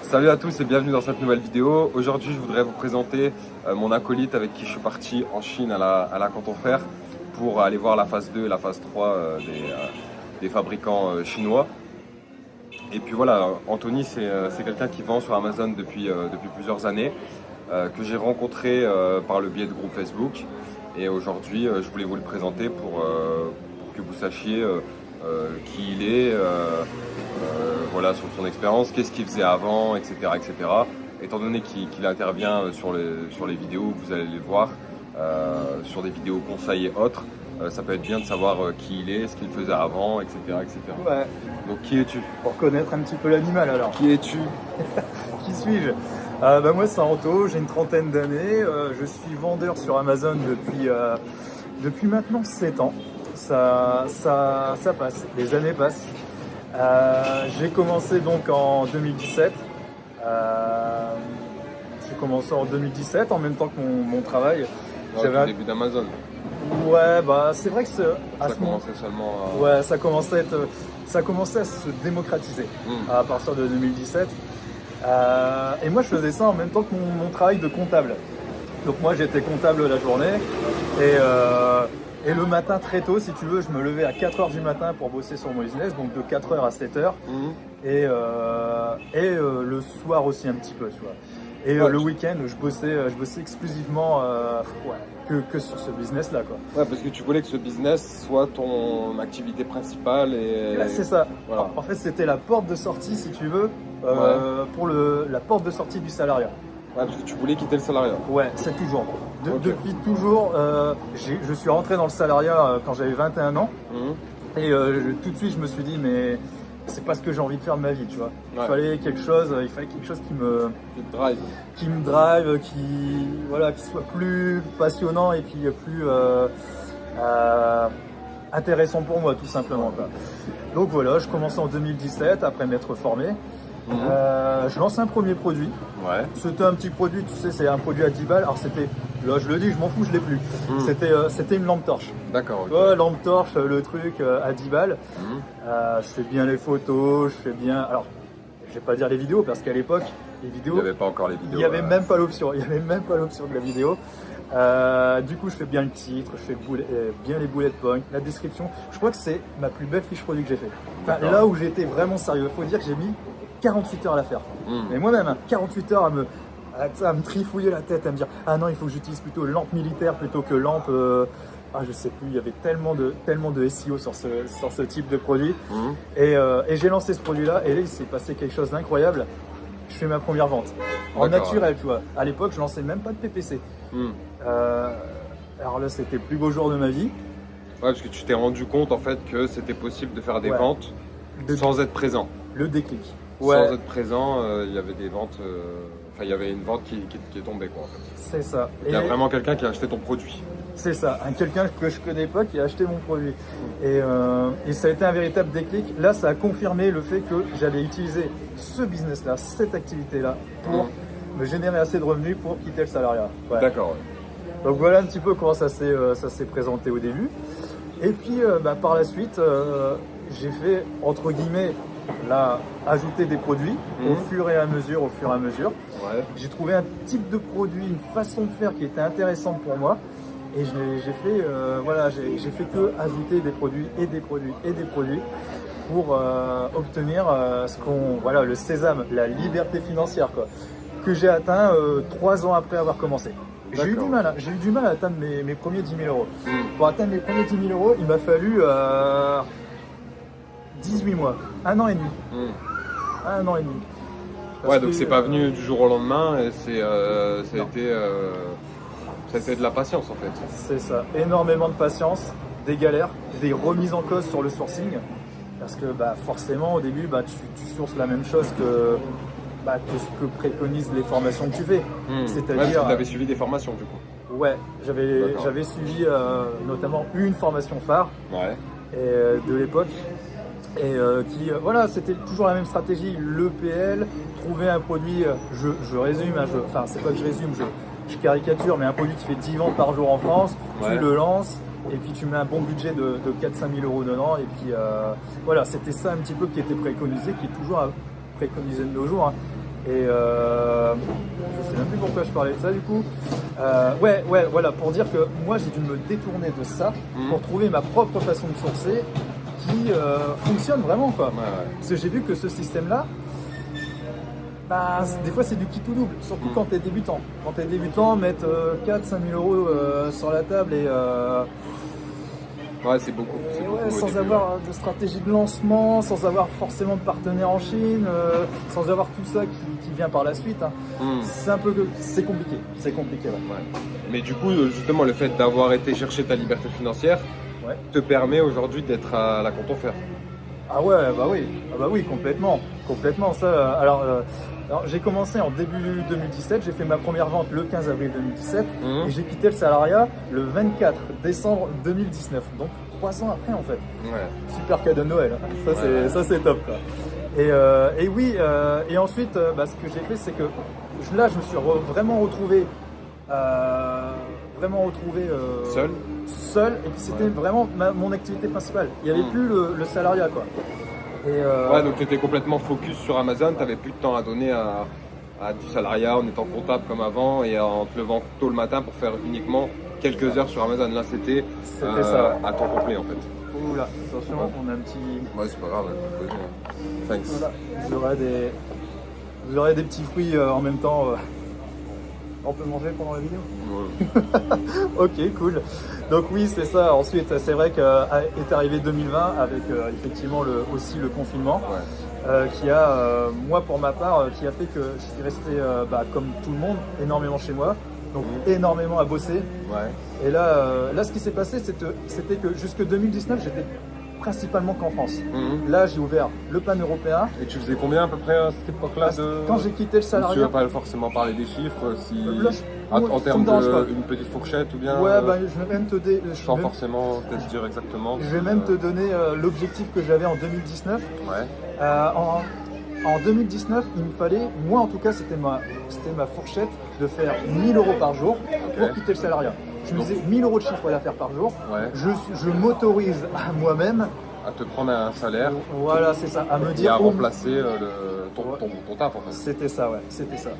Salut à tous et bienvenue dans cette nouvelle vidéo. Aujourd'hui, je voudrais vous présenter mon acolyte avec qui je suis parti en Chine à la Canton Fair pour aller voir la phase 2 et la phase 3 des fabricants chinois. Et puis voilà, Anthony, c'est quelqu'un qui vend sur Amazon depuis plusieurs années, que j'ai rencontré par le biais de groupe Facebook. Et aujourd'hui, je voulais vous le présenter pour que vous sachiez qui il est, voilà, sur son expérience, qu'est-ce qu'il faisait avant, etc. etc. Étant donné qu'il intervient sur les vidéos, vous allez les voir, sur des vidéos conseils et autres, ça peut être bien de savoir qui il est, ce qu'il faisait avant, etc. etc. Ouais, Donc qui es-tu? pour connaître un petit peu l'animal alors. Qui es-tu? Qui suis-je? Moi c'est Anto, j'ai une trentaine d'années, je suis vendeur sur Amazon depuis maintenant 7 ans. Ça passe, les années passent. J'ai commencé donc en 2017. J'ai commencé en 2017 en même temps que mon travail. Au début d'Amazon. Ouais, c'est vrai que Ça commençait seulement à... Ouais, ça commençait à se démocratiser à partir de 2017. Et moi, je faisais ça en même temps que mon travail de comptable. Donc moi, j'étais comptable la journée et le matin très tôt, si tu veux, je me levais à 4h du matin pour bosser sur mon business, donc de 4h à 7h. Et le soir aussi un petit peu, tu vois. Et le week-end, je bossais exclusivement que sur ce business-là, quoi. Ouais, parce que tu voulais que ce business soit ton activité principale et... Là, c'est ça. Voilà. En fait, c'était la porte de sortie, si tu veux, pour la porte de sortie du salariat. Ouais, parce que tu voulais quitter le salariat. Ouais, c'est toujours. Ok. Depuis toujours, je suis rentré dans le salariat quand j'avais 21 ans. Et tout de suite, je me suis dit, mais c'est pas ce que j'ai envie de faire de ma vie, tu vois. Il fallait quelque chose qui me drive, qui soit plus passionnant et puis plus intéressant pour moi, tout simplement, quoi. Donc voilà, je commençais en 2017 après m'être formé. Je lance un premier produit. Ouais. C'était un petit produit, tu sais, c'est un produit à 10 balles. Alors c'était, là je le dis, je m'en fous, je l'ai plus. C'était une lampe torche. D'accord. Tu vois, lampe torche, le truc à 10 balles. Je fais bien les photos, je fais bien. Alors, je vais pas dire les vidéos parce qu'à l'époque, les vidéos. Il n'y avait pas encore les vidéos. Il n'y avait même pas l'option. Il n'y avait même pas l'option de la vidéo. Du coup, je fais bien le titre, je fais bien les bullet points, la description. Je crois que c'est ma plus belle fiche produit que j'ai fait. Enfin, là où j'étais vraiment sérieux, il faut dire que j'ai mis 48 heures à la faire. Mais moi-même, 48 heures à me trifouiller la tête, à me dire ah non, il faut que j'utilise plutôt lampe militaire plutôt que lampe. Je sais plus, il y avait tellement de SEO sur ce type de produit. Et j'ai lancé ce produit-là, et là, il s'est passé quelque chose d'incroyable. Je fais ma première vente en naturel, tu vois. À l'époque, je lançais même pas de PPC. Alors là, c'était le plus beau jour de ma vie. Ouais, parce que tu t'es rendu compte en fait que c'était possible de faire des ventes sans être présent. Le déclic. Sans être présent, il y avait des ventes. Il y avait une vente qui est tombée, quoi, en fait. C'est ça. Il y a vraiment quelqu'un qui a acheté ton produit. C'est ça, quelqu'un que je connais pas qui a acheté mon produit. Et ça a été un véritable déclic. Là, ça a confirmé le fait que j'allais utiliser ce business-là, cette activité-là, pour me générer assez de revenus pour quitter le salariat. Ouais. D'accord. Donc voilà un petit peu comment ça s'est présenté au début. Et puis par la suite, j'ai fait, entre guillemets, là, ajouter des produits au fur et à mesure. Ouais. J'ai trouvé un type de produit, une façon de faire qui était intéressante pour moi. Et j'ai fait que ajouter des produits pour obtenir le sésame, la liberté financière, quoi, que j'ai atteint 3 ans après avoir commencé. J'ai eu du mal à atteindre mes premiers 10 000 euros. Pour atteindre mes premiers 10 000 euros, il m'a fallu 18 mois, 1 an et demi. 1 an et demi. Ouais, donc c'est pas venu du jour au lendemain, et ça a été de la patience en fait. C'est ça, énormément de patience, des galères, des remises en cause sur le sourcing. Parce que forcément au début tu sources la même chose que ce que préconisent les formations que tu fais. C'est-à-dire. Tu avais suivi des formations du coup. Ouais, j'avais suivi notamment une formation phare de l'époque. Et c'était toujours la même stratégie, l'EPL, trouver un produit, je résume, c'est pas que je résume, je caricature, mais un produit qui fait 10 ventes par jour en France, tu le lances, et puis tu mets un bon budget de 4-5 000 euros dedans, et puis c'était ça un petit peu qui était préconisé, qui est toujours préconisé de nos jours. Et je sais même plus pourquoi je parlais de ça du coup. Ouais, voilà, pour dire que moi j'ai dû me détourner de ça pour trouver ma propre façon de sourcer qui fonctionne vraiment quoi. Parce que j'ai vu que ce système-là, bah, des fois c'est du qui tout double, surtout quand tu es débutant. Quand tu es débutant, mettre 4-5 000 euros sur la table et ouais, c'est beaucoup. sans avoir de stratégie de lancement, sans avoir forcément de partenaire en Chine, sans avoir tout ça qui vient par la suite. Hein. C'est compliqué. C'est compliqué. Ouais. Mais du coup, justement, le fait d'avoir été chercher ta liberté financière te permet aujourd'hui d'être à la Canton Fer. Ah ouais, bah oui, complètement. Ça, alors j'ai commencé en début 2017, j'ai fait ma première vente le 15 avril 2017 et j'ai quitté le salariat le 24 décembre 2019. Donc 3 ans après en fait. Ouais. Super cadeau de Noël. Ça c'est top quoi. Et oui, et ensuite ce que j'ai fait c'est que là je me suis vraiment retrouvé seul et puis c'était vraiment mon activité principale. Il n'y avait plus le salariat quoi. Ouais, donc tu étais complètement focus sur Amazon, tu n'avais plus de temps à donner à du salariat en étant comptable comme avant et en te levant tôt le matin pour faire uniquement quelques heures sur Amazon. Là, c'était ça. À temps complet en fait. Oula, attention, on a un petit. Ouais, c'est pas grave. Thanks. Voilà. Vous aurez des petits fruits en même temps. On peut manger pendant la vidéo. Ouais. Ok, cool. Donc oui, c'est ça. Ensuite, c'est vrai qu'est arrivé 2020 avec effectivement aussi le confinement, qui a, moi pour ma part, qui a fait que je suis resté, comme tout le monde, énormément chez moi, donc énormément à bosser. Ouais. Et là, ce qui s'est passé, c'était que jusque 2019, j'étais principalement qu'en France. Là, j'ai ouvert le pan européen. Et tu faisais combien à peu près à cette époque-là Quand j'ai quitté le salariat. Tu ne veux pas forcément parler des chiffres, en termes d'une petite fourchette ou bien. Ouais, je vais même te dire. Sans forcément te dire exactement. Je vais même te donner l'objectif que j'avais en 2019. Ouais. En 2019, il me fallait, moi en tout cas, c'était ma fourchette de faire 1 000 euros par jour pour quitter le salariat. Je me disais 1 000 euros de chiffre d'affaires par jour. Ouais. Je m'autorise à moi-même à te prendre un salaire. Voilà, c'est ça. À me dire. Et à remplacer ton taf en fait. C'était ça, ouais.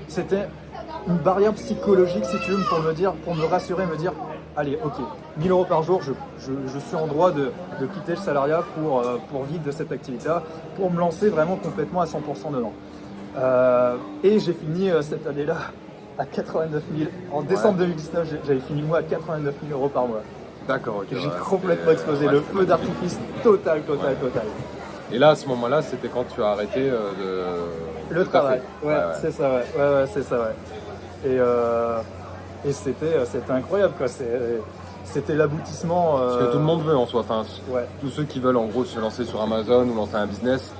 C'était une barrière psychologique, si tu veux, pour me rassurer, me dire allez, ok, 1 000 euros par jour, je suis en droit de quitter le salariat pour vivre de cette activité-là, pour me lancer vraiment complètement à 100% dedans. Et j'ai fini cette année-là à 89 000. En décembre 2019, j'avais fini le mois à 89 000 euros par mois. D'accord, ok. J'ai complètement explosé, le feu d'artifice total. Et là, à ce moment-là, c'était quand tu as arrêté le travail. C'est ça, c'est ça, ouais. Et c'était incroyable, quoi. C'était l'aboutissement. Ce que tout le monde veut en soi. Enfin, tous ceux qui veulent en gros se lancer sur Amazon ou lancer un business,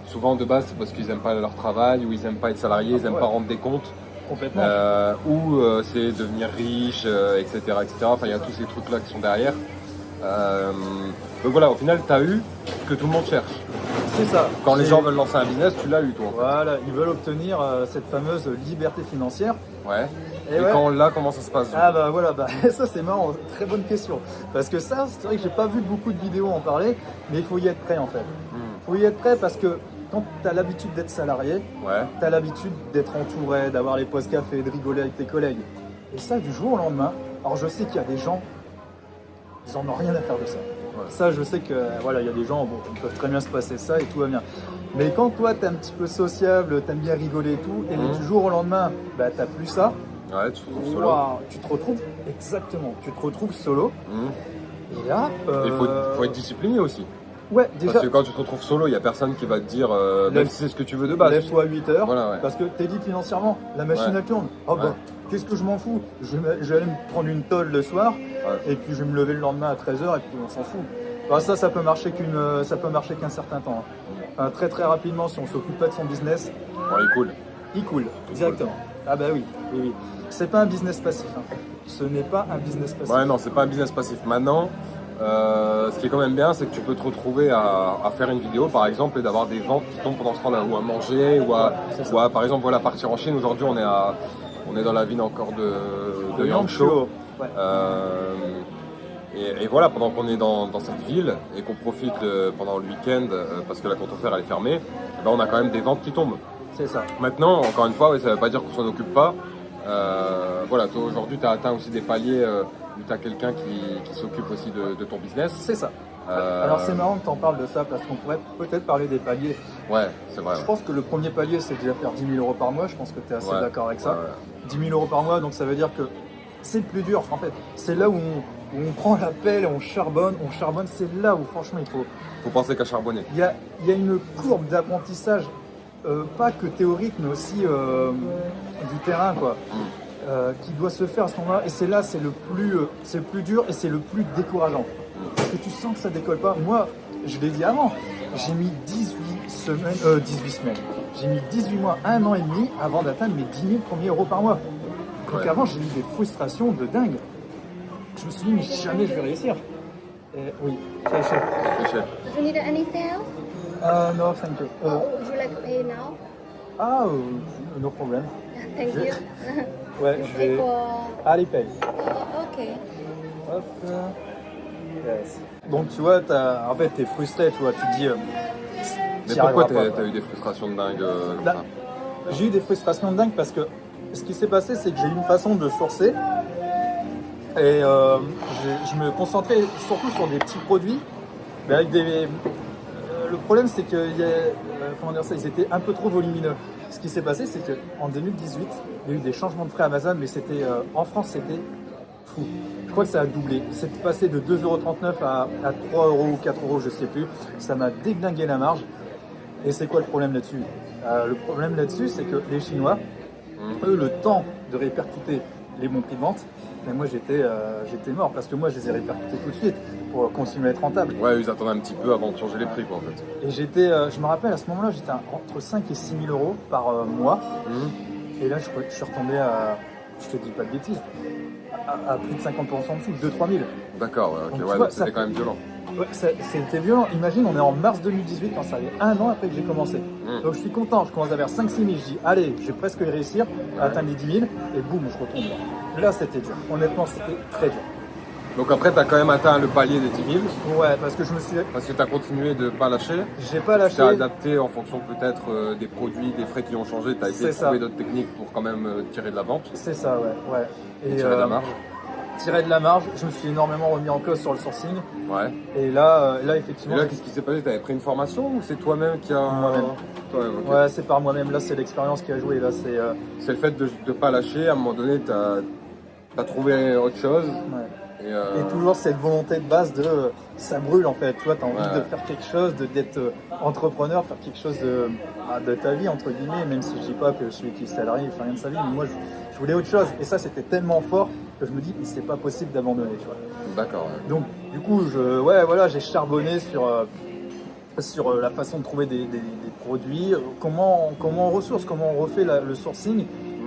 souvent de base, c'est parce qu'ils n'aiment pas leur travail ou ils n'aiment pas être salariés, ils n'aiment pas rendre des comptes. Complètement. Ou c'est devenir riche, etc., etc. Enfin, il y a tous ces trucs-là qui sont derrière. Donc voilà, au final, tu as eu ce que tout le monde cherche. C'est ça. Quand les gens veulent lancer un business, tu l'as eu, toi. Voilà, ils veulent obtenir cette fameuse liberté financière. Ouais. Et quand on l'a, comment ça se passe? Ah ça c'est marrant, très bonne question. Parce que ça, c'est vrai que j'ai pas vu beaucoup de vidéos en parler, mais il faut y être prêt en fait. Il faut y être prêt parce que quand tu as l'habitude d'être salarié, tu as l'habitude d'être entouré, d'avoir les pauses café, de rigoler avec tes collègues. Et ça, du jour au lendemain, alors je sais qu'il y a des gens, ils n'en ont rien à faire de ça. Ouais. Ça, je sais que il y a des gens, ils peuvent très bien se passer ça et tout va bien. Mais quand toi, tu es un petit peu sociable, tu aimes bien rigoler et tout, et du jour au lendemain, tu n'as plus ça. Ouais, tu te retrouves solo. Tu te retrouves, exactement, tu te retrouves solo. Et là. Il faut être discipliné aussi. Ouais, déjà. Parce que quand tu te retrouves solo, il n'y a personne qui va te dire, même si c'est ce que tu veux de base. Lève-toi à 8 heures, voilà, parce que t'es libre financièrement, la machine elle tourne. Qu'est-ce que je m'en fous, je vais aller me prendre une tôle le soir, et puis je vais me lever le lendemain à 13h, et puis on s'en fout. Ça peut marcher qu'un certain temps. Enfin, très très rapidement, si on s'occupe pas de son business, il coule, directement. Ah bah oui. C'est pas un business passif. Ce n'est pas un business passif. Ouais, non, c'est pas un business passif. Maintenant, ce qui est quand même bien, c'est que tu peux te retrouver à faire une vidéo, par exemple, et d'avoir des ventes qui tombent pendant ce temps-là, ou à manger, ou à par exemple, partir en Chine. Aujourd'hui, on est dans la ville encore de Yangzhou. Ouais. Et voilà, pendant qu'on est dans cette ville et qu'on profite pendant le week-end, parce que la Canton Fer elle est fermée, on a quand même des ventes qui tombent. C'est ça. Maintenant, encore une fois, ouais, ça ne veut pas dire qu'on s'en occupe pas. Voilà, toi aujourd'hui, tu as atteint aussi des paliers où tu as quelqu'un qui s'occupe aussi de ton business. C'est ça. Alors c'est marrant que tu en parles de ça parce qu'on pourrait peut-être parler des paliers. Ouais, c'est vrai. Je pense que le premier palier, c'est déjà faire 10 000 euros par mois. Je pense que tu es assez d'accord avec ça. Ouais. 10 000 euros par mois, donc ça veut dire que c'est le plus dur en fait. C'est là où on prend la pelle, on charbonne. C'est là où franchement il faut penser qu'à charbonner. Il y a une courbe d'apprentissage, pas que théorique, mais aussi du terrain, quoi, qui doit se faire à ce moment-là. Et c'est là, c'est le plus dur et c'est le plus décourageant. Parce que tu sens que ça décolle pas. Moi, je l'ai dit avant, j'ai mis 18 semaines. J'ai mis 18 mois, 1 an et demi avant d'atteindre mes 10 000 premiers euros par mois. Donc avant, j'ai eu des frustrations de dingue. Je me suis dit, mais jamais je vais réussir. Et, oui, c'est cher. You need anything else? No, thank you. Would you like to pay now? No problem. Thank you. Ouais, je vais... For... Alipay. Okay. Hop. Yes. Donc tu vois, en fait, t'es frustré, tu vois, tu te dis... Mais pourquoi t'as eu des frustrations de dingue comme ça? J'ai eu des frustrations de dingue parce que ce qui s'est passé, c'est que j'ai eu une façon de sourcer et je me concentrais surtout sur des petits produits, mais avec des... le problème, c'est que comment dire ça, ils étaient un peu trop volumineux. Ce qui s'est passé, c'est qu'en 2018, il y a eu des changements de frais Amazon, mais c'était en France, c'était fou. Je crois que ça a doublé. C'est passé de 2,39 € à 3 € ou 4 €, je sais plus. Ça m'a déglingué la marge. Et c'est quoi le problème là-dessus? Le problème là-dessus, c'est que les Chinois, eux, le temps de répercuter les bons prix de vente, mais moi j'étais mort parce que moi je les ai répercutés tout de suite pour continuer à être rentable. Ouais, ils attendaient un petit peu avant de changer les prix, quoi, en fait. Et je me rappelle à ce moment-là, j'étais entre 5 et 6 000 € par mois. Et là, je suis retombé à, je te dis pas de bêtises, à plus de 50% en dessous, 2-3 000. D'accord, ouais, ok, Donc, ouais, donc c'était quand même violent. Ouais, c'était violent. Imagine, on est en mars 2018 quand ça fait 1 an après que j'ai commencé. Donc je suis content, je commence à vers 5-6 000. Je dis, allez, je vais presque réussir à atteindre les 10 000. Et boum, je retombe là. Là, c'était dur. Honnêtement, c'était très dur. Donc après, tu as quand même atteint le palier des 10 000. Ouais, parce que je me suis... Parce que tu as continué de ne pas lâcher. J'ai pas lâché. Tu t'es adapté en fonction peut-être des produits, des frais qui ont changé. Tu as essayé de trouver d'autres techniques pour quand même tirer de la vente. C'est ça, ouais. Et tirer de la marge. Tirer de la marge, je me suis énormément remis en cause sur le sourcing. Ouais. Et là effectivement... Et là, qu'est-ce qui s'est passé? Tu avais pris une formation ou c'est toi-même qui a... Moi-même. Toi-même, ok. Ouais, c'est par moi-même. Là, c'est l'expérience qui a joué. Là, c'est... C'est le fait de ne pas lâcher. À un moment donné, tu as trouvé autre chose. Ouais. Et toujours cette volonté de base de ça brûle en fait, tu vois, tu as envie de faire quelque chose, d'être entrepreneur, faire quelque chose de ta vie entre guillemets, même si je dis pas que celui qui est salarié il fait rien de sa vie, mais moi je voulais autre chose et ça c'était tellement fort que je me dis c'est pas possible d'abandonner, tu vois. D'accord. Ouais. Donc du coup j'ai charbonné sur la façon de trouver des produits, comment on ressource, comment on refait le sourcing.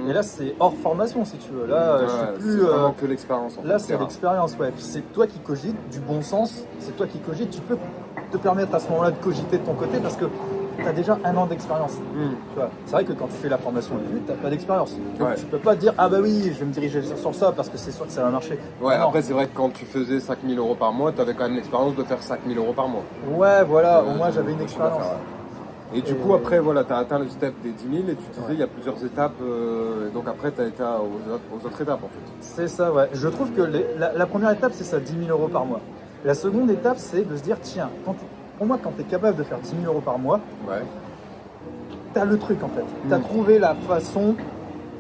Et là, c'est hors formation, si tu veux. Là, je suis plus. C'est vraiment que l'expérience. Là, c'est l'expérience, ouais. Puis c'est toi qui cogites, du bon sens. C'est toi qui cogites. Tu peux te permettre à ce moment-là de cogiter de ton côté parce que tu as déjà 1 an d'expérience. Tu vois, c'est vrai que quand tu fais la formation au début, tu n'as pas d'expérience. Donc tu peux pas te dire ah bah oui, je vais me diriger sur ça parce que c'est sûr que ça va marcher. Ouais. Non. Après, c'est vrai que quand tu faisais 5 000 € par mois, tu avais quand même l'expérience de faire 5 000 € par mois. Ouais, voilà. Au moins, j'avais une expérience. Et du coup, après, voilà, tu as atteint le step des 10 000 et tu disais, il y a plusieurs étapes. Donc après, tu as été aux autres étapes, en fait. C'est ça, ouais. Je trouve que la première étape, c'est ça, 10 000 € par mois. La seconde étape, c'est de se dire, tiens, pour moi, quand tu es capable de faire 10 000 € par mois, tu as le truc, en fait. Tu as trouvé la façon,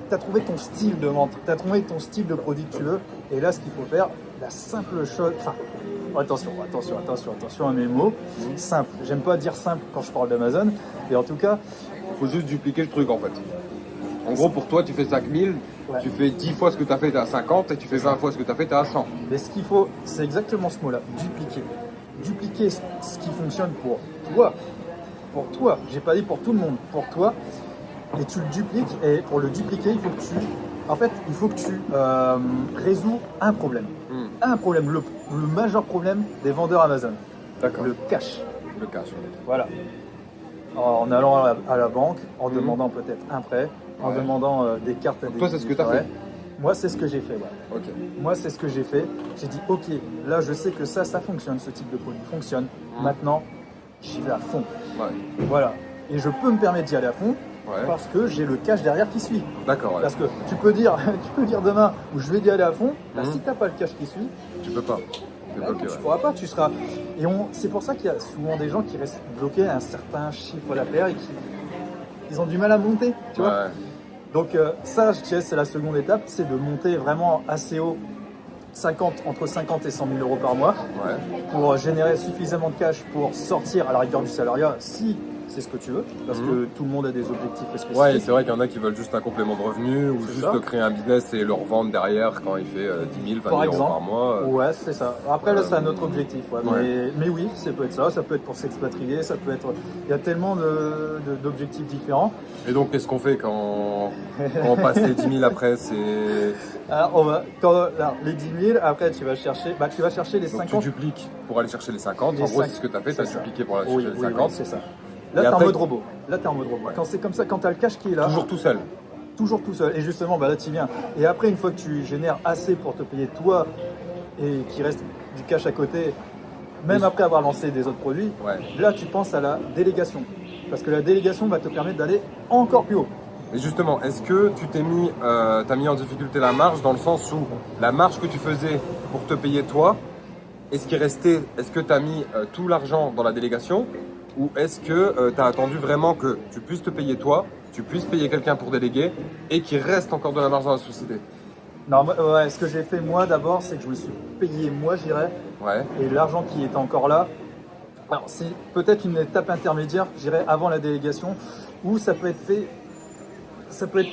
tu as trouvé ton style de vente, tu as trouvé ton style de produit que tu veux. Et là, ce qu'il faut faire, la simple chose... Enfin, attention à mes mots. Simple. J'aime pas dire simple quand je parle d'Amazon. Et en tout cas, il faut juste dupliquer le truc en fait. En gros, pour toi, tu fais 5 000, tu fais 10 fois ce que tu as fait, tu es à 50, et tu fais 20 fois ce que tu as fait, tu es à 100. Mais ce qu'il faut, c'est exactement ce mot-là, dupliquer. Dupliquer ce qui fonctionne pour toi. Pour toi. J'ai pas dit pour tout le monde, pour toi. Et tu le dupliques. Et pour le dupliquer, il faut que tu résous un problème. Un problème, le majeur problème des vendeurs Amazon. D'accord. Le cash. Le cash. Voilà. En allant à la banque, en demandant peut-être un prêt, en demandant des cartes à des... Toi, c'est ce que tu as fait? Moi, c'est ce que j'ai fait, ouais. Ok. Moi, c'est ce que j'ai fait. J'ai dit, ok, là, je sais que ça fonctionne, ce type de produit fonctionne. Maintenant, j'y vais à fond. Ouais. Voilà. Et je peux me permettre d'y aller à fond Ouais. parce que j'ai le cash derrière qui suit. D'accord, ouais. Parce que tu peux dire, tu peux dire demain où je vais y aller à fond, bah, Mhm. si tu n'as pas le cash qui suit, Tu peux pas. T'es bah, bloqué, tu ne ouais. pourras pas, tu seras. Et c'est pour ça qu'il y a souvent des gens qui restent bloqués à un certain chiffre d'affaires et qui ils ont du mal à monter, tu vois. Ouais. Donc ça, je dirais, c'est la seconde étape, c'est de monter vraiment assez haut, entre 50 et 100 000 euros par mois, Ouais. pour générer suffisamment de cash pour sortir à la rigueur du salariat, si c'est ce que tu veux, parce que tout le monde a des objectifs spécifiques. Ouais, c'est vrai qu'il y en a qui veulent juste un complément de revenu ou C'est juste ça. créer un business et le revendre derrière quand il fait 10 000, 20 000 Par euros exemple. par mois. Ouais, c'est ça. Après, là, c'est un autre objectif. Ouais. Ouais. Mais oui, ça peut être ça peut être pour s'expatrier, ça peut être. Il y a tellement d'objectifs différents. Et donc, qu'est-ce qu'on fait quand on passe les 10 000 après c'est... Alors, les 10 000, après, tu vas chercher les Donc, 50. tu dupliques pour aller chercher les 50. Les En gros, 5, c'est ce que tu as fait, tu c'est as ça. dupliqué pour aller Oui, chercher oui, les 50. oui, c'est ça. Et Là, t'es en après- mode robot. Quand c'est comme ça, quand t'as le cash qui est là, Toujours tout seul. toujours tout seul. Et justement, bah là, tu viens. Et après, une fois que tu génères assez pour te payer toi et qu'il reste du cash à côté, même Oui. après avoir lancé des autres produits, Ouais. là, tu penses à la délégation. Parce que la délégation va te permettre d'aller encore plus haut. Et justement, est-ce que tu t'as mis en difficulté la marge dans le sens où la marge que tu faisais pour te payer toi, est-ce que tu as mis tout l'argent dans la délégation ou est-ce que tu as attendu vraiment que tu puisses te payer toi, tu puisses payer quelqu'un pour déléguer et qu'il reste encore de la marge dans la société? Non, ouais, ce que j'ai fait moi d'abord, c'est que je me suis payé moi, je dirais, Ouais, et l'argent qui était encore là. Alors, c'est peut-être une étape intermédiaire, je dirais, avant la délégation, où ça peut être fait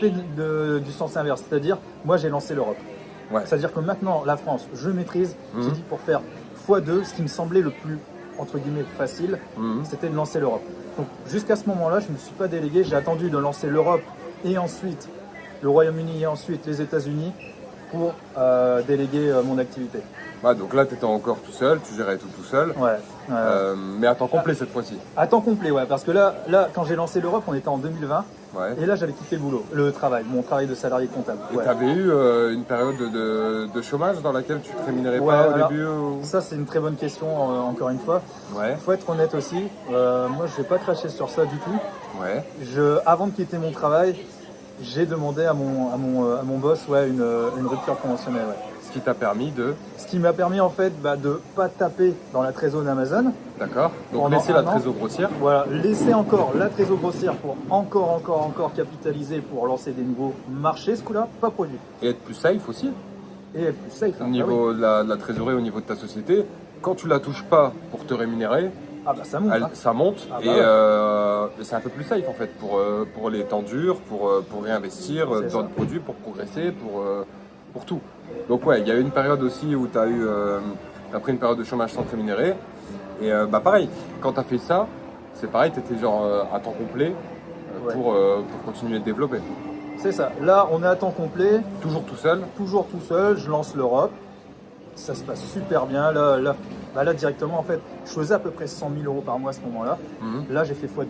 du sens inverse. C'est-à-dire, moi, j'ai lancé l'Europe. ouais. C'est-à-dire que maintenant, la France, je maîtrise. J'ai dit pour faire x2, ce qui me semblait le plus, entre guillemets, facile, c'était de lancer l'Europe. Donc, jusqu'à ce moment-là, je ne me suis pas délégué. J'ai attendu de lancer l'Europe et ensuite le Royaume-Uni et ensuite les États-Unis pour déléguer mon activité. Ouais, donc là, tu étais encore tout seul, tu gérais tout seul. Ouais. Mais à temps complet cette fois-ci. À temps complet, ouais, parce que là, quand j'ai lancé l'Europe, on était en 2020, Ouais. et là, j'avais quitté le boulot, mon travail de salarié comptable. Et Ouais. tu avais eu une période de chômage dans laquelle tu te rémunérais Ouais, pas au alors, début ou... Ça, c'est une très bonne question, encore une fois. Ouais, Il faut être honnête aussi. Moi, je vais pas cracher sur ça du tout. ouais. Avant de quitter mon travail, j'ai demandé à mon boss une rupture conventionnelle. Ouais. Ce qui t'a permis de... Ce qui m'a permis en fait de pas taper dans la trésor d'Amazon. D'accord. Donc Pendant laisser la un an. trésor grossière. Voilà, laisser encore la trésor grossière pour encore capitaliser pour lancer des nouveaux marchés, ce coup-là, pas produit. Et être plus safe aussi. Et être plus safe. Au hein. niveau de la trésorerie, au niveau de ta société. Quand tu la touches pas pour te rémunérer, Ah bah ça monte. hein. ça monte. Ah bah et ouais. c'est un peu plus safe en fait pour les temps durs, pour réinvestir C'est dans ça. le produit, pour progresser, pour tout. Donc ouais, il y a eu une période aussi où tu as pris une période de chômage sans te rémunérer. Et bah pareil, quand tu as fait ça, c'est pareil, tu étais genre à temps complet Ouais. pour continuer de développer. C'est ça. Là, on est à temps complet, Toujours tout seul. toujours tout seul. Je lance l'Europe. Ça se passe super bien. Là, directement, en fait, je faisais à peu près 100 000 euros par mois à ce moment-là. Mhm. Là, j'ai fait x2. Quoi.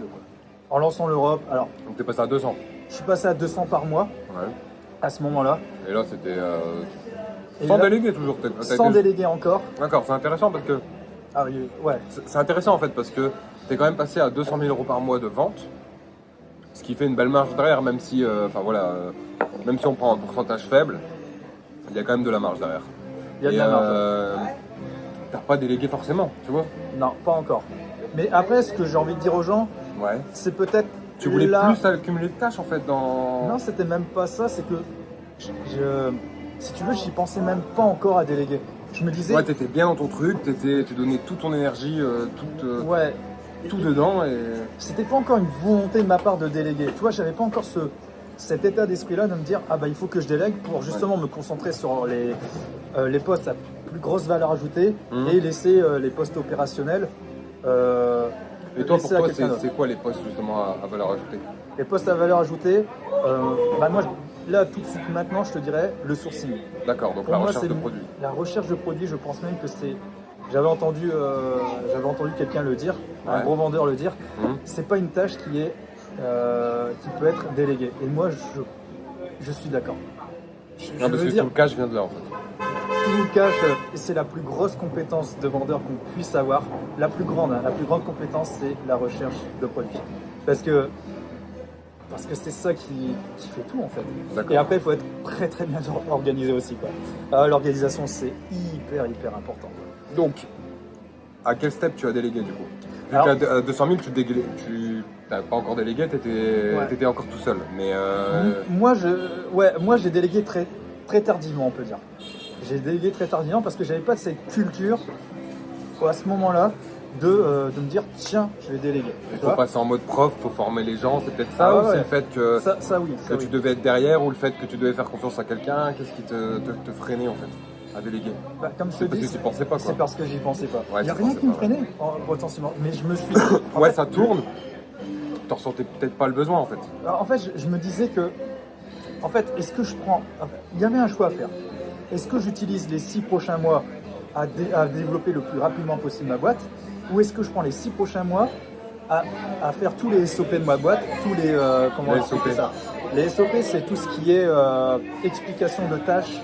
En lançant l'Europe, alors, Donc tu es passé à 200. je suis passé à 200 par mois Ouais. à ce moment-là. Et là, c'était Et sans là, délégué toujours. sans déléguer encore. D'accord, c'est intéressant parce que Ah oui, ouais. c'est intéressant en fait parce que tu es quand même passé à 200 000 euros par mois de vente, ce qui fait une belle marge derrière, même si, même si on prend un pourcentage faible, il y a quand même de la marge derrière. Il y a de la marge. T'as pas délégué forcément, tu vois. Non, pas encore. Mais après, ce que j'ai envie de dire aux gens, Ouais. c'est peut-être. Tu voulais là... plus accumuler de cash en fait dans. Non, c'était même pas ça. C'est que, si tu veux, j'y pensais même pas encore à déléguer. Je me disais, Ouais, t'étais bien dans ton truc, tu donnais toute ton énergie, ouais, tout dedans et. c'était pas encore une volonté de ma part de déléguer. Tu vois, j'avais pas encore cet état d'esprit-là de me dire, ah bah il faut que je délègue pour justement me concentrer sur les postes à plus grosse valeur ajoutée Mhm. et laisser les postes opérationnels. Et toi, pour laisser à toi, quelqu'un d'autre. c'est quoi les postes justement à valeur ajoutée? Les postes à valeur ajoutée, bah moi, là, tout de suite, maintenant, je te dirais le sourcing. D'accord, donc Pour la moi, recherche c'est de produits. La recherche de produits, je pense même que c'est. J'avais entendu quelqu'un le dire, un Ouais. gros vendeur le dire. Mhm. C'est pas une tâche qui peut être déléguée. Et moi, je suis d'accord. Je Non, parce veux que dire, tout le cash vient de là en fait. tout le cash, c'est la plus grosse compétence de vendeur qu'on puisse avoir. La plus grande compétence, c'est la recherche de produits. Parce que parce que c'est ça qui fait tout en fait. D'accord. Et après, il faut être très très bien organisé aussi, quoi. L'organisation, c'est hyper important. Donc, à quel step tu as délégué du coup? Vu Alors- qu'à 200 000, tu n'as pas encore délégué, tu étais encore tout seul. Mais Moi, j'ai délégué très, très tardivement, on peut dire. J'ai délégué très tardivement parce que j'avais pas cette culture à ce moment-là de me dire tiens, je vais déléguer. il Tu faut vois. passer en mode prof, il faut former les gens, c'est peut-être ça? Ah Ou ouais, c'est ouais. le fait que, Ça oui. que tu devais être derrière, ou le fait que tu devais faire confiance à quelqu'un? Qu'est-ce qui te freinait en fait à déléguer? Bah, comme je te C'est parce dis, que tu pensais pas, quoi. c'est parce que j'y pensais pas. Ouais, Il n'y a tu rien pensais qui me pas, freinait potentiellement. Mais je me suis. en Ouais, fait- ça tourne. Tu ressentais peut-être pas le besoin en fait. Alors, en fait, je me disais que, en fait, est-ce que je prends. Il y avait un choix à faire. Est-ce que j'utilise les 6 prochains mois à développer le plus rapidement possible ma boîte, ou est-ce que je prends les 6 prochains mois à faire tous les SOP de ma boîte, tous les. Comment Les expliquer SOP. ça? Les SOP, c'est tout ce qui est explication de tâches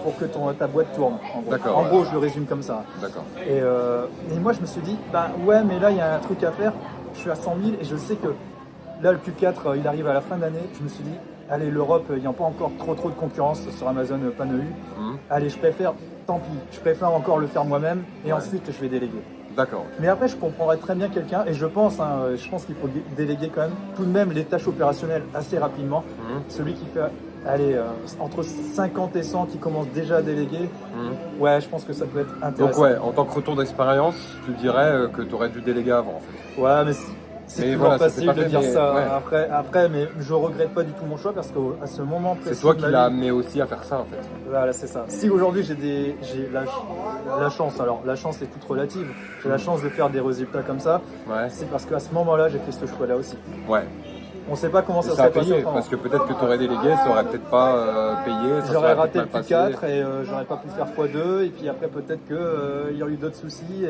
pour que ta boîte tourne. En gros, D'accord, en ouais. gros, je le résume comme ça. D'accord. Et moi, je me suis dit, bah ouais, mais là, il y a un truc à faire. Je suis à 100 000 et je sais que là, le Q4, il arrive à la fin d'année. Je me suis dit, allez, l'Europe, il n'y a pas encore trop de concurrence sur Amazon, pas de eu. Allez, je préfère, tant pis, je préfère encore le faire moi-même et Ouais. ensuite, je vais déléguer. D'accord. Mais après, je comprendrais très bien quelqu'un, et je pense qu'il faut déléguer quand même tout de même les tâches opérationnelles assez rapidement. Celui qui fait, allez, entre 50 et 100 qui commence déjà à déléguer, ouais, je pense que ça peut être Donc intéressant. ouais, en tant que retour d'expérience, tu dirais que tu aurais dû déléguer avant en fait. Ouais, mais c'est Mais toujours voilà, ça, c'est facile pas de fait, dire mais ça ouais. après, mais je regrette pas du tout mon choix parce qu'à ce moment précis. C'est toi de qui ma l'as vie- amené aussi à faire ça en fait. Voilà, c'est ça. Si aujourd'hui j'ai la chance, alors la chance est toute relative, j'ai la chance de faire des résultats comme ça, Ouais. c'est parce qu'à ce moment-là, j'ai fait ce choix-là aussi. Ouais. On sait pas comment Et ça ça a serait passé payé autrement. parce que peut-être que tu aurais délégué, ça aurait peut-être pas payé, ça J'aurais serait raté peut-être le mal passé. Q4 et j'aurais pas pu faire x2 et puis après peut-être qu'il y aurait eu d'autres soucis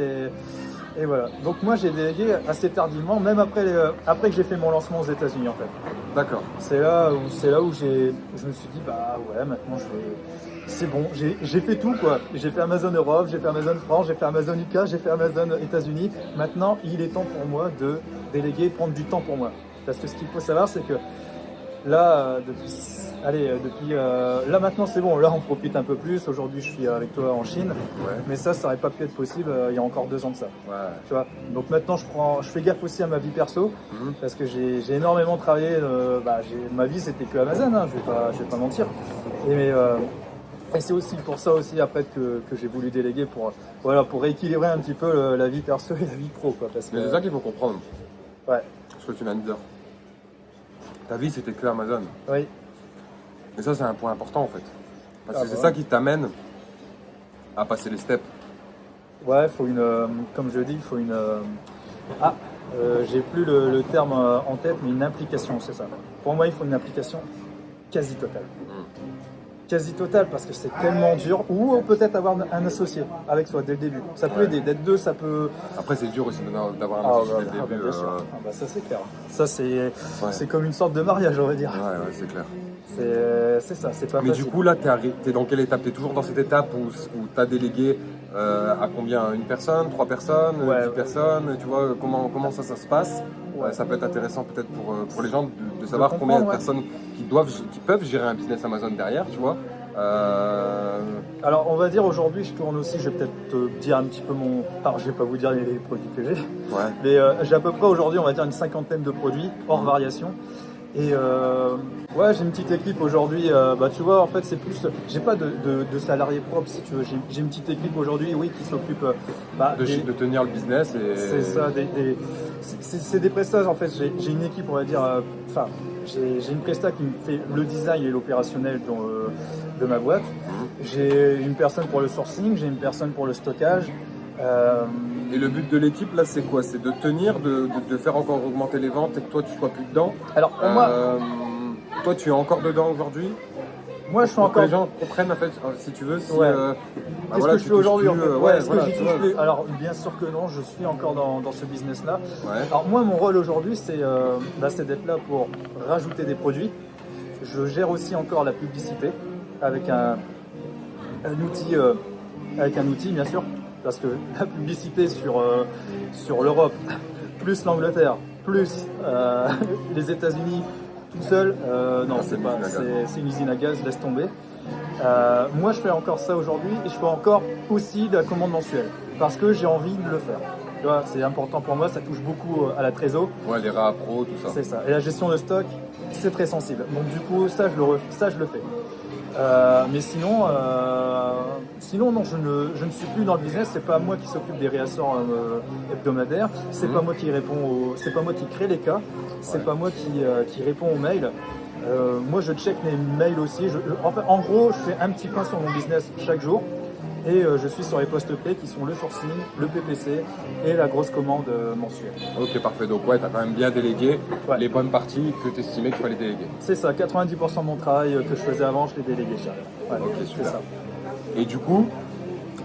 et voilà. Donc moi j'ai délégué assez tardivement, même après que j'ai fait mon lancement aux États-Unis en fait. D'accord. C'est là où je me suis dit bah ouais maintenant c'est bon, j'ai fait tout quoi. J'ai fait Amazon Europe, j'ai fait Amazon France, j'ai fait Amazon UK, j'ai fait Amazon États-Unis. Maintenant il est temps pour moi de déléguer, prendre du temps pour moi. Parce que ce qu'il faut savoir c'est que là là maintenant c'est bon, là on profite un peu plus. Aujourd'hui je suis avec toi en Chine, Ouais. mais ça aurait pas pu être possible il y a encore 2 ans de ça. Ouais. Tu vois, donc maintenant je fais gaffe aussi à ma vie perso Mhm. parce que j'ai énormément travaillé. Ma vie c'était que Amazon, hein, je vais pas mentir. Et c'est aussi pour ça aussi après que j'ai voulu déléguer pour rééquilibrer un petit peu la vie perso et la vie pro quoi. Parce que Mais c'est ça qu'il faut comprendre, ouais, ce que tu viens de dire. Ta vie c'était que Amazon. oui, Et ça c'est un point important en fait. Parce Ah que c'est bah. ça qui t'amène à passer les steps. ouais, faut comme je dis, il faut j'ai plus le terme en tête, mais une implication, c'est ça. Pour moi, il faut une implication quasi totale. Quasi totale parce que c'est tellement dur. Ou peut-être avoir un associé avec soi dès le début. Ça peut Ouais. aider, d'être deux, ça peut. Après c'est dur aussi d'avoir un associé dès le début. bien sûr. Ça c'est clair. Ça Ouais. c'est comme une sorte de mariage, on va dire. Ouais, c'est clair. C'est ça, c'est pas Mais facile. du coup là t'es dans quelle étape? T'es toujours dans cette étape où t'as délégué à combien? Une personne, 3 personnes, 10 Ouais. personnes? Tu vois comment ça se passe? Ouais. Ça peut être intéressant peut-être pour les gens de savoir combien de comprendre, ouais. personnes qui peuvent gérer un business Amazon derrière, tu vois. Alors on va dire aujourd'hui, je tourne aussi, je vais peut-être te dire un petit peu alors je vais pas vous dire les produits que j'ai, Ouais. mais j'ai à peu près aujourd'hui, on va dire une 50aine de produits, hors variation. Et ouais, j'ai une petite équipe aujourd'hui, tu vois, en fait c'est plus, j'ai pas de salariés propres si tu veux, j'ai une petite équipe aujourd'hui, oui, qui s'occupe De tenir le business et... c'est ça, c'est des prestats en fait. J'ai une équipe, on va dire, j'ai une presta qui me fait le design et l'opérationnel de ma boîte. J'ai une personne pour le sourcing, j'ai une personne pour le stockage. Et le but de l'équipe là c'est quoi? C'est de tenir, de faire encore augmenter les ventes et que toi tu sois plus dedans. Alors pour moi, Toi tu es encore dedans aujourd'hui? moi je suis Pour que encore. les gens comprennent en fait, si tu veux, si, Ouais. Qu'est-ce voilà, que je tu fais aujourd'hui en touches fait plus, Ouais, est-ce voilà, que j'y tu touche vois. plus Alors bien sûr que non, je suis encore dans ce business-là. Ouais. Alors moi, mon rôle aujourd'hui, c'est d'être là pour rajouter des produits. Je gère aussi encore la publicité avec un outil, bien sûr, parce que la publicité sur l'Europe, plus l'Angleterre, plus les États-Unis, Toute seule, non, Ah, c'est une pas, usine à gaz. c'est une usine à gaz, laisse tomber. Moi, je fais encore ça aujourd'hui et je fais encore aussi de la commande mensuelle parce que j'ai envie de le faire. Tu vois, c'est important pour moi, ça touche beaucoup à la trésor. Ouais, les rats pro, tout ça. C'est ça. Et la gestion de stock, c'est très sensible. Donc du coup, ça, je le fais. Mais sinon, non, je ne suis plus dans le business. C'est pas moi qui s'occupe des réassorts hebdomadaires. C'est pas moi qui c'est pas moi qui crée les cas. C'est Ouais. pas moi qui répond aux mails. Moi, je check mes mails aussi. Enfin, en gros, je fais un petit point sur mon business chaque jour. Et je suis sur les postes clés qui sont le sourcing, le PPC et la grosse commande mensuelle. Ok, parfait. Donc ouais, tu as quand même bien délégué Ouais. les bonnes parties que tu estimais qu'il fallait déléguer. C'est ça, 90% de mon travail que je faisais avant, je l'ai délégué chez Ariel. Ouais, Ok, c'est super. ça. Et du coup,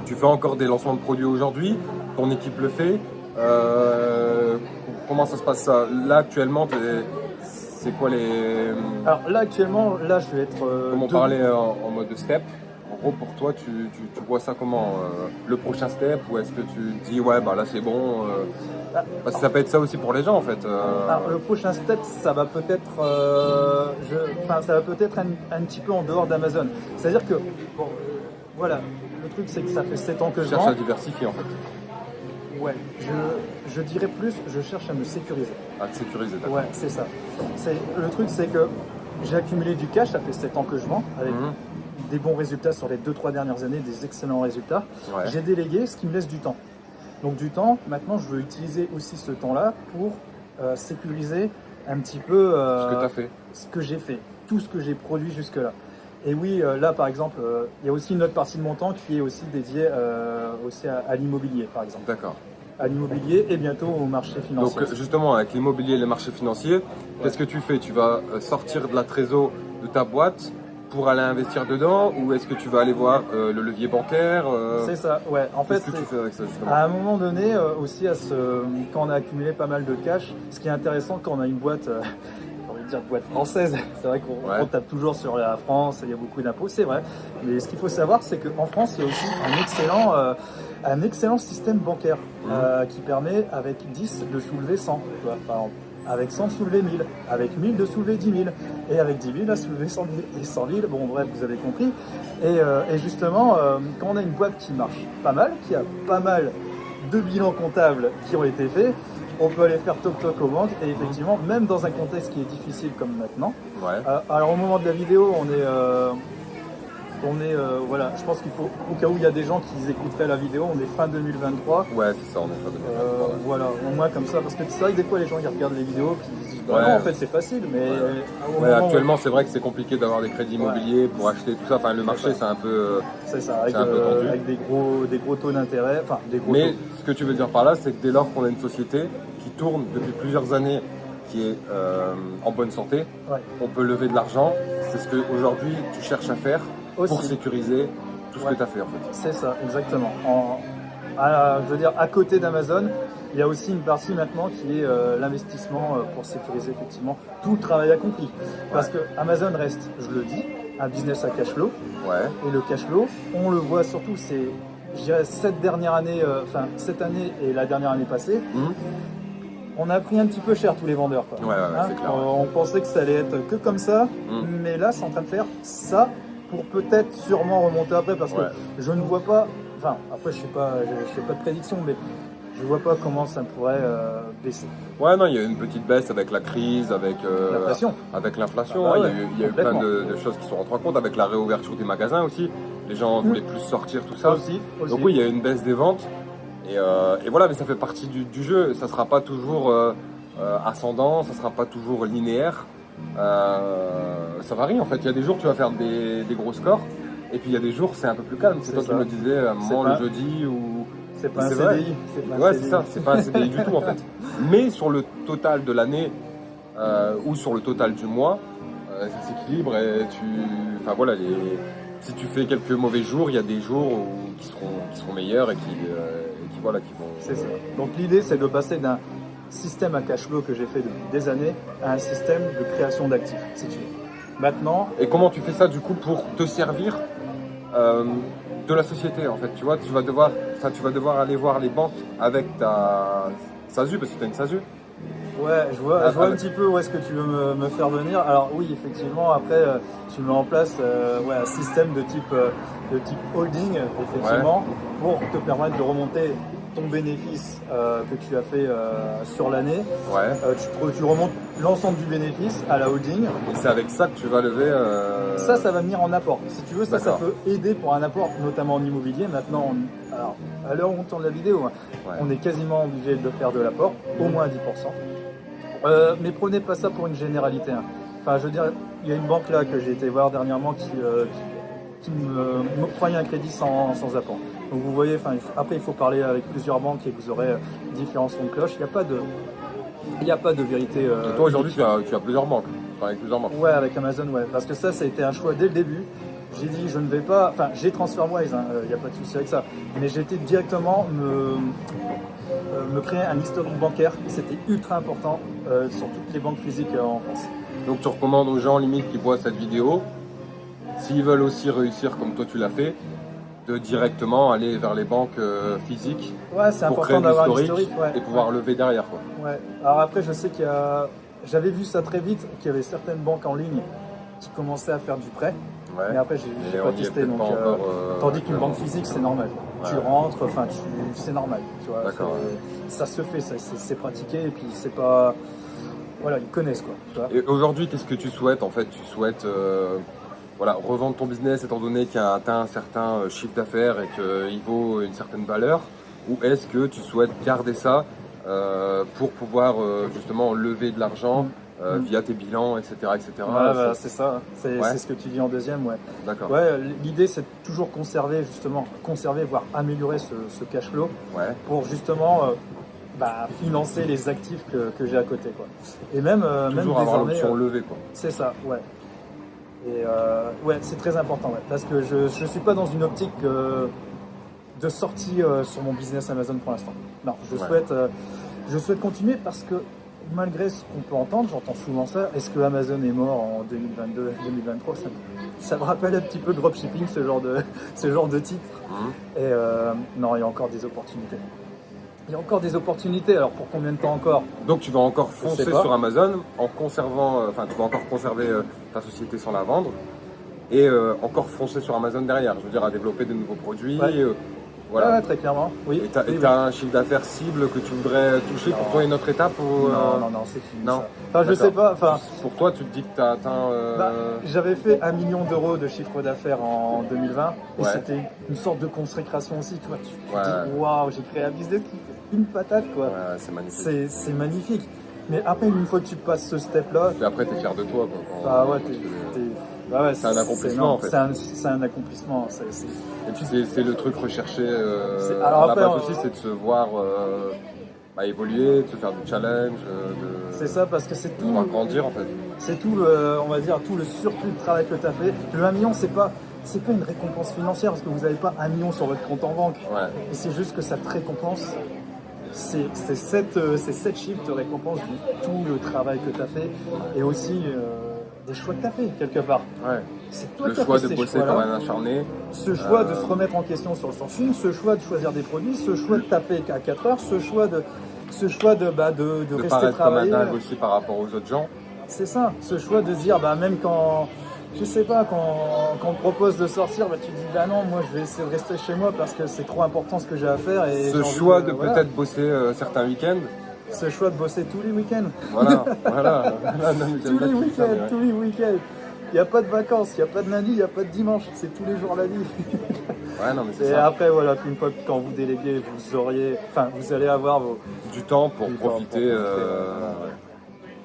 tu fais encore des lancements de produits aujourd'hui, ton équipe le fait. Comment ça se passe ça? Là actuellement, c'est quoi les... Alors là, actuellement, là, je vais être... Comment debout. parler en mode step? En gros, pour toi, tu vois ça comment? Le prochain step? Ou est-ce que tu te dis, ouais, bah là c'est bon parce que ça peut être ça aussi pour les gens en fait. Alors le prochain step, ça va peut-être, ça va peut-être un petit peu en dehors d'Amazon. C'est-à-dire que, bon, voilà, le truc c'est que ça fait 7 ans que Je je cherche vends. à diversifier en fait, Ouais, je dirais plus, je cherche à me sécuriser. à te sécuriser. D'accord. Ouais, c'est ça. Le truc c'est que j'ai accumulé du cash, ça fait 7 ans que je vends, avec Mhm. des bons résultats sur les 2-3 dernières années, des excellents résultats. Ouais. J'ai délégué, ce qui me laisse du temps. Donc du temps, maintenant je veux utiliser aussi ce temps-là pour sécuriser un petit peu Ce que tu as fait. ce que j'ai fait, tout ce que j'ai produit jusque-là. Et oui, là par exemple, il y a aussi une autre partie de mon temps qui est aussi dédiée aussi à l'immobilier par exemple. D'accord. À l'immobilier et bientôt au marché financier. Donc justement, avec l'immobilier et les marchés financiers, qu'est-ce que tu fais? Tu vas sortir de la trésor de ta boîte pour aller investir dedans, ou est-ce que tu vas aller voir le levier bancaire C'est ça, ouais. En fait, Qu'est-ce que tu fais avec ça justement? à un moment donné, aussi, quand on a accumulé pas mal de cash, ce qui est intéressant quand on a une boîte, j'ai envie de dire boîte française, c'est vrai qu'on Ouais. on tape toujours sur la France, il y a beaucoup d'impôts, c'est vrai. Mais ce qu'il faut savoir, c'est qu'en France, il y a aussi un excellent système bancaire qui permet, avec 10, de soulever 100, tu vois, par exemple. Avec 100 de soulever 1000, avec 1000 de soulever 10 000, et avec 10 000 à soulever 100 000, et 100 000, bon bref, vous avez compris. Et justement, quand on a une boîte qui marche pas mal, qui a pas mal de bilans comptables qui ont été faits, on peut aller faire toc-toc aux banques, et effectivement, même dans un contexte qui est difficile comme maintenant, Ouais. alors au moment de la vidéo, voilà, je pense qu'il faut, au cas où il y a des gens qui écouteraient la vidéo, on est fin 2023. Ouais, c'est ça, on est pas de Voilà, au moins comme ça, parce que c'est vrai que des fois les gens ils regardent les vidéos puis ils se disent bah Ouais. non en fait c'est facile, mais au Ouais, moment où- actuellement, c'est vrai que c'est compliqué d'avoir des crédits immobiliers pour acheter tout ça. Enfin, le marché, c'est un peu. c'est ça, avec, c'est un peu tendu. avec des gros taux d'intérêt, enfin des gros Mais taux. ce que tu veux dire par là, c'est que dès lors qu'on a une société qui tourne depuis plusieurs années, qui est en bonne santé, Ouais. on peut lever de l'argent. C'est ce qu'aujourd'hui tu cherches à faire pour Aussi. sécuriser tout ce Ouais. que tu as fait en fait. C'est ça, exactement. Je veux dire, à côté d'Amazon, il y a aussi une partie maintenant qui est l'investissement pour sécuriser effectivement tout le travail accompli. Parce que Amazon reste, je le dis, un business à cash flow. Ouais. Et le cash flow, on le voit surtout, c'est, je dirais, cette année et la dernière année passée, Mhm. on a pris un petit peu cher tous les vendeurs. Quoi. Ouais, c'est clair. On pensait que ça allait être que comme ça, Mhm. mais là, c'est en train de faire ça pour peut-être sûrement remonter après, parce Ouais. que je ne vois pas, enfin, après, je fais pas de prédiction, mais je vois pas comment ça pourrait baisser. Ouais, non, il y a eu une petite baisse avec la crise, avec L'inflation. avec l'inflation. Ah bah hein. ouais, il y a eu plein complètement. de choses qui sont rentrées en compte, avec la réouverture des magasins aussi. Les gens voulaient plus sortir, tout ça. Aussi. Donc oui, il y a eu une baisse des ventes. Et voilà, mais ça fait partie du jeu. Ça sera pas toujours ascendant, ça sera pas toujours linéaire. Ça varie en fait. Il y a des jours tu vas faire des gros scores, et puis il y a des jours c'est un peu plus calme. C'est C'est toi ça. qui me disais à un moment C'est le pas- jeudi ou. C'est pas un C'est vrai. CDI. C'est pas un Ouais, CDI. c'est ça, c'est pas un CDI du tout en fait. Mais sur le total de l'année ou sur le total du mois, ça s'équilibre et enfin voilà, si tu fais quelques mauvais jours, il y a des jours qui seront meilleurs et qui vont. C'est ça. Donc l'idée, c'est de passer d'un système à cash flow que j'ai fait depuis des années à un système de création d'actifs, si tu veux. Maintenant, Et comment tu fais ça du coup pour te servir de la société en fait? Tu vois, tu vas devoir aller voir les banques avec ta SASU, parce que tu as une SASU. Ouais, je vois un petit peu où est-ce que tu veux me faire venir. Alors oui, effectivement, après, tu mets en place ouais, un système de type holding, effectivement, pour te permettre de remonter ton bénéfice que tu as fait sur l'année. Ouais. Tu remontes l'ensemble du bénéfice à la holding. Et c'est avec ça que tu vas lever. Ça va venir en apport. Si tu veux, ça D'accord. peut aider pour un apport, notamment en immobilier. Maintenant, alors, à l'heure où on tourne la vidéo, on est quasiment obligé de faire de l'apport, au moins 10%. Mais prenez pas ça pour une généralité. Hein. Enfin, je veux dire, il y a une banque là que j'ai été voir dernièrement qui m'octroyait un crédit sans apport. Donc vous voyez, après il faut parler avec plusieurs banques et vous aurez différents sons de cloche. Il n'y a pas de vérité. Et toi aujourd'hui tu as plusieurs banques. Enfin, avec plusieurs banques. Ouais, avec Amazon, ouais. Parce que ça a été un choix dès le début. J'ai dit je ne vais pas. Enfin, j'ai TransferWise, il n'y a pas de souci avec ça. Mais j'ai été directement me créer un historique bancaire. C'était ultra important sur toutes les banques physiques en France. Donc tu recommandes aux gens limite qui voient cette vidéo, s'ils veulent aussi réussir comme toi tu l'as fait, de directement aller vers les banques physiques ouais, c'est pour important créer d'avoir un l'historique historique et pouvoir lever derrière. Quoi. Ouais. Alors après, je sais j'avais vu ça très vite, qu'il y avait certaines banques en ligne qui commençaient à faire du prêt. Ouais. Mais après, j'ai pas testé. Donc, tandis qu'une banque physique, c'est normal. Ouais. Tu rentres, c'est normal. Tu vois, ça se fait, c'est pratiqué et puis c'est pas. Voilà, ils connaissent quoi. Tu vois. Et aujourd'hui, qu'est-ce que tu souhaites en fait? Tu souhaites revendre ton business étant donné qu'il a atteint un certain chiffre d'affaires et qu'il vaut une certaine valeur? Ou est-ce que tu souhaites garder ça pour pouvoir justement lever de l'argent via tes bilans, etc. etc. Ouais, bah, c'est ça, c'est ce que tu dis en deuxième. Ouais. D'accord. Ouais, l'idée c'est de toujours conserver, voire améliorer ce cash flow pour justement financer les actifs que j'ai à côté. Quoi. Et même toujours avoir l'option levée. C'est ça, ouais. Et ouais, c'est très important, parce que je ne suis pas dans une optique de sortie sur mon business Amazon pour l'instant. Non, je souhaite continuer parce que malgré ce qu'on peut entendre, j'entends souvent ça, est-ce que Amazon est mort en 2022, 2023 ça me rappelle un petit peu dropshipping, ce genre de titre. Et non, il y a encore des opportunités. Il y a encore des opportunités, alors pour combien de temps encore? Donc tu vas encore foncer sur Amazon en conservant, tu vas encore conserver ta société sans la vendre et encore foncer sur Amazon derrière, je veux dire à développer de nouveaux produits. Voilà. Ouais, très clairement. Oui. Et tu as un chiffre d'affaires cible que tu voudrais toucher pour toi une autre étape ou, Non, c'est fini. Non. Ça. Enfin, je sais pas. Pour toi, tu te dis que tu as atteint. J'avais fait 1 million d'euros de chiffre d'affaires en 2020 et c'était une sorte de consécration aussi. Tu vois, tu dis waouh, j'ai créé un business qui fait une patate quoi. Ouais, c'est magnifique. C'est magnifique. Mais après, une fois que tu passes ce step-là. Et après, tu es fier de toi quoi. C'est un accomplissement en fait. C'est un accomplissement. Et puis c'est le truc recherché alors à la après, base aussi, c'est de se voir évoluer, de se faire du challenge, c'est ça parce que c'est tout. De grandir en fait. C'est tout on va dire tout le surplus de travail que tu as fait. Le 1 million, c'est pas une récompense financière parce que vous n'avez pas 1 million sur votre compte en banque. Ouais. Et c'est juste que ça te récompense. C'est 7 chiffres de récompense de tout le travail que tu as fait et aussi des choix que tu as fait quelque part. Ouais. C'est toi le choix de bosser comme un acharné. Ce choix de se remettre en question sur le sourcing, ce choix de choisir des produits, ce choix de taper à 4 heures, ce choix de rester travailler. Comme un dingue aussi par rapport aux autres gens. C'est ça, ce choix de se dire même quand je sais pas, quand on te propose de sortir, tu te dis non, moi je vais essayer de rester chez moi parce que c'est trop important ce que j'ai à faire. Et ce choix de peut-être bosser certains week-ends. Ce choix de bosser tous les week-ends. Voilà. tous les week-ends. Il n'y a pas de vacances, il n'y a pas de lundi, il n'y a pas de dimanche, c'est tous les jours la vie. Ouais, non, mais c'est et ça. après, voilà, qu'une fois quand vous déléguez, vous allez avoir du temps pour profiter.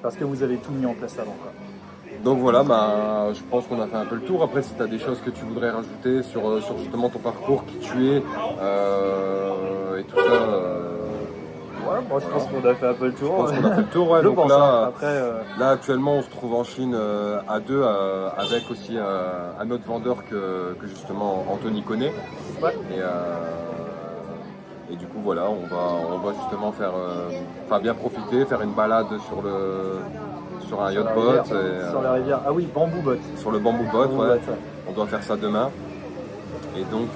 Parce que vous avez tout mis en place avant. Quoi. Donc voilà, je pense qu'on a fait un peu le tour. Après, si tu as des choses que tu voudrais rajouter sur justement ton parcours, qui tu es et tout ça. Je pense qu'on a fait un peu le tour. Je pense qu'on a fait le tour, ouais. Donc là, là, actuellement, on se trouve en Chine à deux, avec aussi un autre vendeur que justement Anthony connaît. Ouais. Et du coup, voilà, on va justement faire, bien profiter, faire une balade sur un yacht boat. Sur la rivière. Ah oui, bamboo boat. Sur le bamboo boat, ouais. On doit faire ça demain. Et donc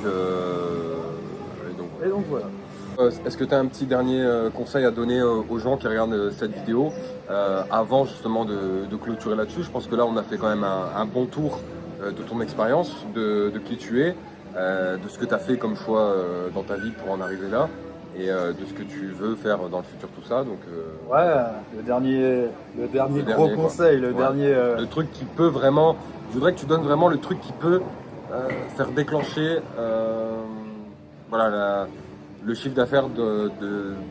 voilà. Est-ce que tu as un petit dernier conseil à donner aux gens qui regardent cette vidéo avant justement de clôturer là-dessus? Je pense que là on a fait quand même un bon tour de ton expérience, de qui tu es, de ce que tu as fait comme choix dans ta vie pour en arriver là et de ce que tu veux faire dans le futur, tout ça. Donc, Ouais, le dernier gros quoi. conseil, le Ouais. dernier. Le truc qui peut vraiment, je voudrais que tu donnes vraiment le truc qui peut faire déclencher voilà, le chiffre d'affaires de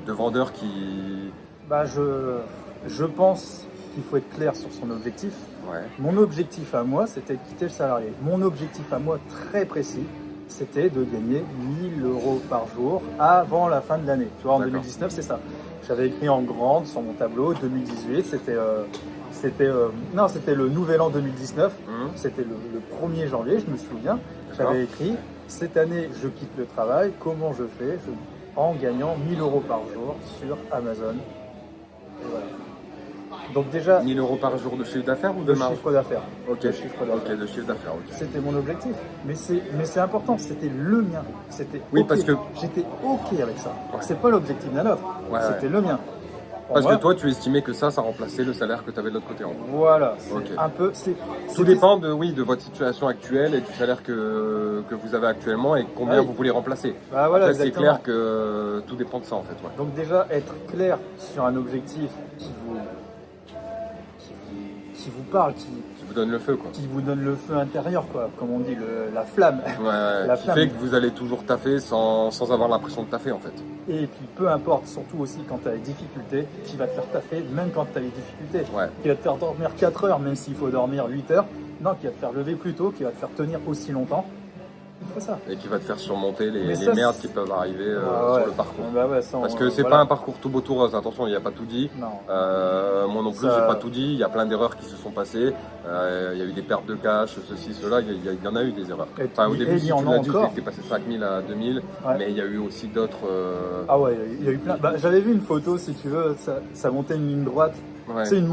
vendeurs qui... Bah, je pense qu'il faut être clair sur son objectif. Ouais, Mon objectif à moi, c'était de quitter le salarié. Mon objectif à moi, très précis, c'était de gagner 1000 euros par jour avant la fin de l'année. Tu vois, en D'accord. 2019, c'est ça. J'avais écrit en grande sur mon tableau 2018, c'était le nouvel an 2019. C'était le 1er janvier, je me souviens. D'accord. J'avais écrit, cette année, je quitte le travail, comment je fais en gagnant 1000 euros par jour sur Amazon. Et voilà. Donc déjà, 1000 euros par jour de chiffre d'affaires ou de le marge? chiffre d'affaires. Ok, Le chiffre d'affaires. ok, de chiffre d'affaires, ok. C'était mon objectif. Mais c'est important, c'était le mien. C'était Oui, OK. parce que- J'étais OK avec ça. Ouais. C'est pas l'objectif d'un autre. Ouais, C'était le mien. Pour Parce moi, que toi, tu estimais que ça remplaçait le salaire que tu avais de l'autre côté en gros. voilà, c'est Ok. un peu. Tout dépend de votre situation actuelle et du salaire que vous avez actuellement et combien Ah oui. vous voulez remplacer. Bah voilà, Après, c'est exactement. clair que tout dépend de ça en fait. Ouais. Donc déjà, être clair sur un objectif qui vous parle, Qui vous donne le feu quoi. qui vous donne le feu intérieur, quoi, comme on dit, la flamme. Ouais, La qui flamme. fait que vous allez toujours taffer sans avoir l'impression de taffer en fait. Et puis peu importe, surtout aussi quand tu as des difficultés, qui va te faire taffer, même quand tu as des difficultés. Ouais. Qui va te faire dormir 4 heures, même s'il faut dormir 8 heures. Non, qui va te faire lever plus tôt, qui va te faire tenir aussi longtemps. Il faut ça. Et qui va te faire surmonter Mais les ça, merdes c'est- qui peuvent arriver Ah ouais. sur le parcours. Bah ouais, ça, Parce que c'est voilà. pas un parcours tout beau tout rose, attention, il n'y a pas tout dit. Non. Moi non plus, Ça- j'ai pas tout dit. Il y a plein d'erreurs qui se sont passées. Il y a eu des pertes de cash, ceci, cela. Il y en a eu des erreurs. Et Enfin, au et début, il si y tu en l'as a dit, encore. t'es passé de 5000 à 2000. Ouais. Mais il y a eu aussi d'autres. Ah ouais, il y a eu plein. Bah, j'avais vu une photo, si tu veux, ça montait une ligne droite. Ouais. C'est une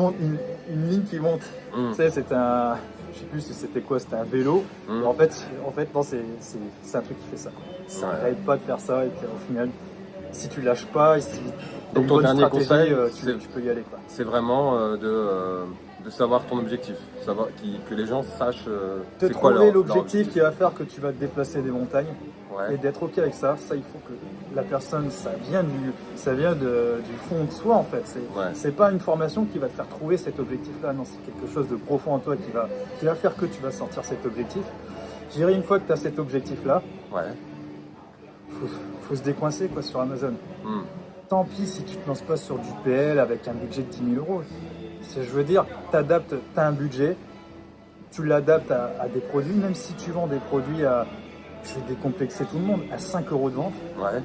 ligne qui monte. Mm. Tu sais, c'était un. Je sais plus si c'était quoi, c'était un vélo. Mm. Et en fait, non, c'est un truc qui fait ça. Ça Ouais. n'arrête pas de faire ça. Et puis au final, si tu lâches pas, et si t'as Donc une ton bonne dernier stratégie, conseil, tu peux y aller, quoi. C'est vraiment de savoir ton objectif. Que les gens sachent Te c'est quoi trouver leur l'objectif qui va faire que tu vas te déplacer des montagnes Ouais. et d'être ok avec ça. Ça, il faut que la personne, ça vient du fond de soi en fait. Ouais. C'est pas une formation qui va te faire trouver cet objectif-là. Non, c'est quelque chose de profond en toi qui va faire que tu vas sortir cet objectif. Je dirais une fois que tu as cet objectif-là, Ouais. faut se décoincer quoi sur Amazon. Mm. Tant pis si tu te lances pas sur du PL avec un budget de 10 000 euros. Je veux dire, tu as un budget, tu l'adaptes à des produits, même si tu vends des produits à, je vais décomplexer tout le monde, à 5 euros de vente, Ouais.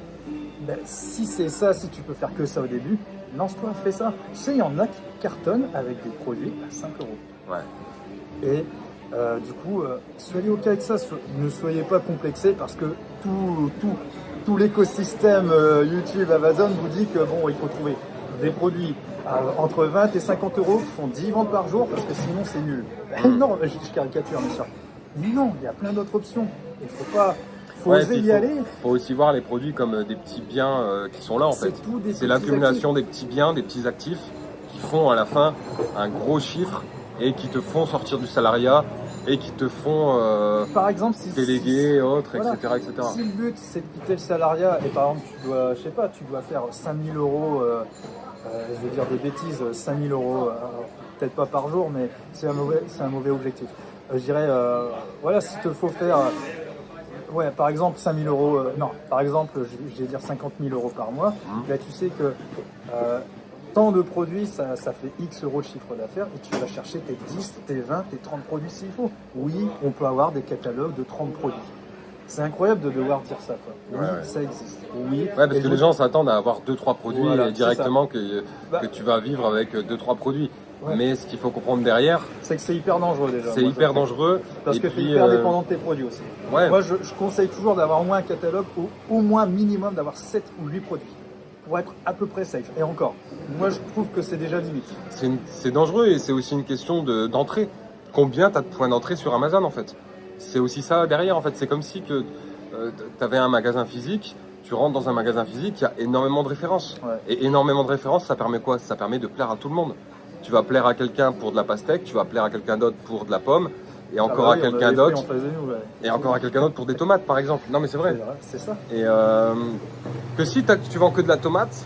ben, si c'est ça, si tu peux faire que ça au début, lance-toi, fais ça. Tu sais, il y en a qui cartonnent avec des produits à 5 euros. Ouais. Et du coup, soyez ok avec ça, ne soyez pas complexés parce que tout l'écosystème YouTube, Amazon vous dit que bon, il faut trouver des produits entre 20 et 50 euros qui font 10 ventes par jour parce que sinon c'est nul. Non, je caricature bien sûr. Non, il y a plein d'autres options. Il faut pas, faut Ouais, oser puis y aller. faut aussi voir les produits comme des petits biens qui sont là en C'est fait. tout des C'est petits l'accumulation des petits biens, des petits actifs qui font à la fin un gros chiffre et qui te font sortir du salariat et qui te font Par exemple, si déléguer, autres, voilà. etc., etc. Si le but c'est de quitter le salariat et par exemple tu dois, je sais pas, tu dois faire 5000 euros, je vais dire des bêtises, 5000 euros, peut-être pas par jour, mais c'est un mauvais objectif. Je dirais, voilà, s'il te faut faire, ouais, par exemple 5000 euros, non, par exemple, je vais dire 50 000 euros par mois, là tu sais que tant de produits, ça fait X euros de chiffre d'affaires et tu vas chercher tes 10, tes 20, tes 30 produits s'il faut. Oui, on peut avoir des catalogues de 30 produits. C'est incroyable de devoir dire ça, quoi. Oui, Ouais, ouais. ça existe. Oui. Ouais, parce Et que je- les gens s'attendent à avoir 2-3 produits Voilà, et directement que Bah- tu vas vivre avec 2-3 produits. Ouais. Mais ce qu'il faut comprendre derrière, C'est que c'est hyper dangereux déjà. c'est moi, hyper je trouve. dangereux. Parce et que tu es puis, hyper dépendant de tes produits aussi. ouais. Moi, je conseille toujours d'avoir au moins un catalogue, au moins minimum d'avoir 7 ou 8 produits. Pour être à peu près safe. Et encore, moi je trouve que c'est déjà limite. C'est dangereux et c'est aussi une question d'entrée. Combien tu as de points d'entrée sur Amazon en fait? C'est aussi ça derrière en fait. C'est comme si que tu avais un magasin physique, tu rentres dans un magasin physique, il y a énormément de références. Ouais. Et énormément de références, ça permet quoi? Ça permet de plaire à tout le monde. Tu vas plaire à quelqu'un pour de la pastèque, tu vas plaire à quelqu'un d'autre pour de la pomme, et encore à quelqu'un d'autre, et encore à quelqu'un d'autre pour des tomates, par exemple. Non, mais c'est vrai. C'est ça. Et que si tu vends que de la tomate,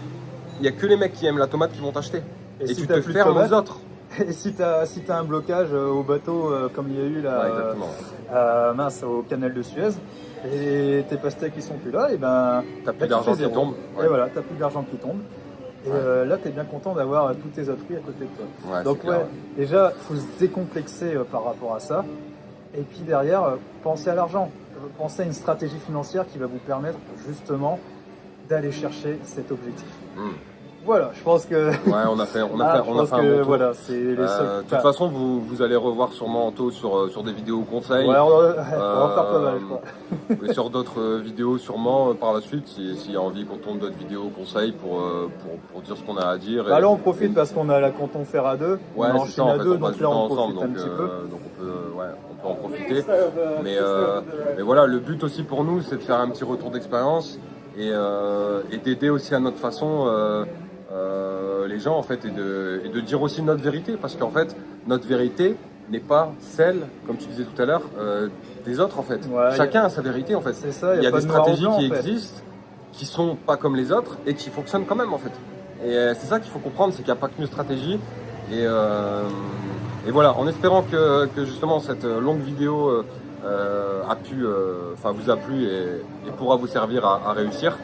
il n'y a que les mecs qui aiment la tomate qui vont t'acheter. Et si tu t'as te plus de fermes aux tomates, autres. Et si t'as un blocage au bateau comme il y a eu là, Ouais, exactement. mince, au canal de Suez, et tes pastèques qui sont plus là, et ben T'as plus là, tu d'argent fais qui zéro. tombe. Et Ouais. voilà, t'as plus d'argent qui tombe. Et Ouais. là, t'es bien content d'avoir tous tes autres fruits à côté de toi. Ouais, Donc c'est clair, ouais, déjà, faut se décomplexer par rapport à ça. Et puis derrière, pensez à l'argent. Pensez à une stratégie financière qui va vous permettre justement d'aller chercher cet objectif. Hmm. Voilà, je pense que. Ouais, on a fait un bon tour. Voilà, c'est les seuls. De toute façon, vous allez revoir sûrement Anto sur des vidéos conseils. Ouais, on va en faire pas mal, je crois. Et sur d'autres vidéos sûrement par la suite, s'il y a envie qu'on tourne d'autres vidéos conseils pour dire ce qu'on a à dire. Bah là, on profite parce qu'on a la canton faire à deux. Ouais, on c'est ça, enchaîne en à fait, deux, on passe donc du là, temps on ensemble, profite un petit peu. donc on peut en profiter. Mais voilà, le but aussi pour nous, c'est de faire un petit retour d'expérience et d'aider aussi à notre façon les gens, en fait, et de dire aussi notre vérité, parce qu'en fait, notre vérité n'est pas celle, comme tu disais tout à l'heure, des autres, en fait. Ouais, Chacun a sa vérité, en fait. C'est ça, Il y a pas des de noir ou stratégies blanc, qui en fait. existent, qui sont pas comme les autres et qui fonctionnent quand même, en fait. Et c'est ça qu'il faut comprendre, c'est qu'il n'y a pas qu'une stratégie. Et voilà, en espérant que justement cette longue vidéo vous a plu et pourra vous servir à réussir.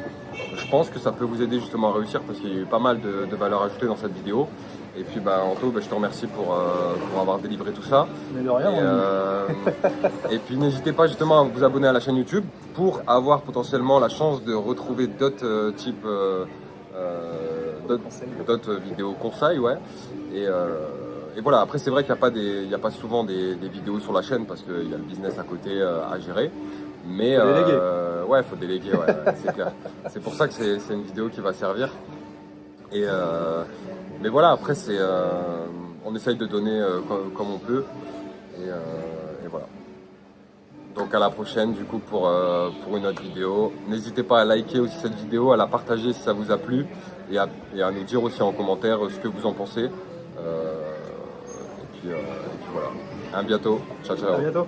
Je pense que ça peut vous aider justement à réussir parce qu'il y a eu pas mal de valeur ajoutée dans cette vidéo. Et puis Anto, je te remercie pour avoir délivré tout ça. Mais de rien, Et puis n'hésitez pas justement à vous abonner à la chaîne YouTube pour avoir potentiellement la chance de retrouver d'autres types d'autres vidéos conseils, ouais. Et voilà, après c'est vrai qu'il n'y a pas souvent des vidéos sur la chaîne parce qu'il y a le business à côté à gérer. Mais faut déléguer. Ouais, faut déléguer, ouais, c'est clair. C'est pour ça que c'est une vidéo qui va servir. Mais voilà, après on essaye de donner comme on peut. Et voilà. Donc à la prochaine du coup pour une autre vidéo. N'hésitez pas à liker aussi cette vidéo, à la partager si ça vous a plu et à nous dire aussi en commentaire ce que vous en pensez. Et puis voilà. À bientôt. Ciao ciao. À bientôt.